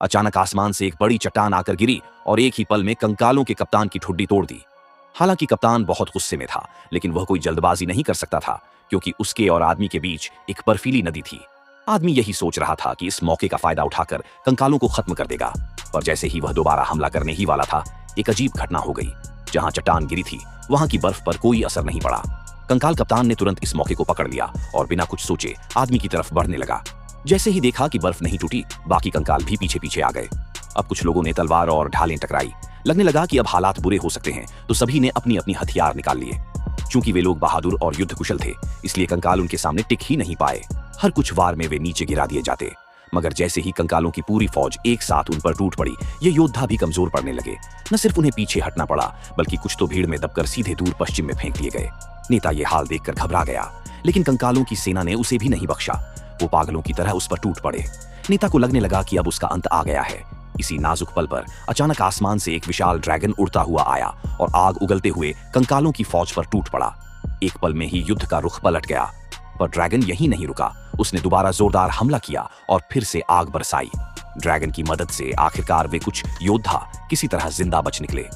अचानक आसमान से एक बड़ी चट्टान आकर गिरी और एक ही पल में कंकालों के कप्तान की ठुड्डी तोड़ दी। हालांकि कप्तान बहुत गुस्से में था, लेकिन वह कोई जल्दबाजी नहीं कर सकता था, क्योंकि उसके और आदमी के बीच एक बर्फीली नदी थी। आदमी यही सोच रहा था कि इस मौके का फायदा उठाकर कंकालों को खत्म कर देगा, पर जैसे ही वह दोबारा हमला करने ही वाला था, एक अजीब घटना हो गई। जहां चट्टान गिरी थी वहां की बर्फ पर कोई असर नहीं पड़ा। कंकाल कप्तान ने तुरंत इस मौके को पकड़ लिया और बिना कुछ सोचे आदमी की तरफ बढ़ने लगा। जैसे ही देखा कि बर्फ नहीं टूटी, बाकी कंकाल भी पीछे पीछे आ गए। अब कुछ लोगों ने तलवार और ढालें टकराई। लगने लगा कि अब हालात बुरे हो सकते हैं, तो सभी ने अपनी अपनी हथियार निकाल लिए। चूंकि वे लोग बहादुर और युद्ध कुशल थे, इसलिए कंकाल उनके सामने टिक ही नहीं पाए। हर कुछ वार में वे नीचे गिरा दिए जाते। मगर जैसे ही कंकालों की पूरी फौज एक साथ उन पर टूट पड़ी, ये योद्धा भी कमजोर पड़ने लगे। न सिर्फ उन्हें पीछे हटना पड़ा, बल्कि कुछ तो भीड़ में दबकर सीधे दूर पश्चिम में फेंक दिए गए। नेता ये हाल देखकर घबरा गया, लेकिन कंकालों की सेना ने उसे भी नहीं बख्शा। वो पागलों की तरह उस पर टूट पड़े। नेता को लगने लगा कि अब उसका अंत आ गया है। इसी नाजुक पल पर अचानक आसमान से एक विशाल ड्रैगन उड़ता हुआ आया और आग उगलते हुए कंकालों की फौज पर टूट पड़ा। एक पल में ही युद्ध का रुख पलट गया, पर ड्रैगन यहीं नहीं रुका। उसने दोबारा जोरदार हमला किया और फिर से आग बरसाई। ड्रैगन की मदद से आखिरकार वे कुछ योद्धा किसी तरह जिंदा बच निकले।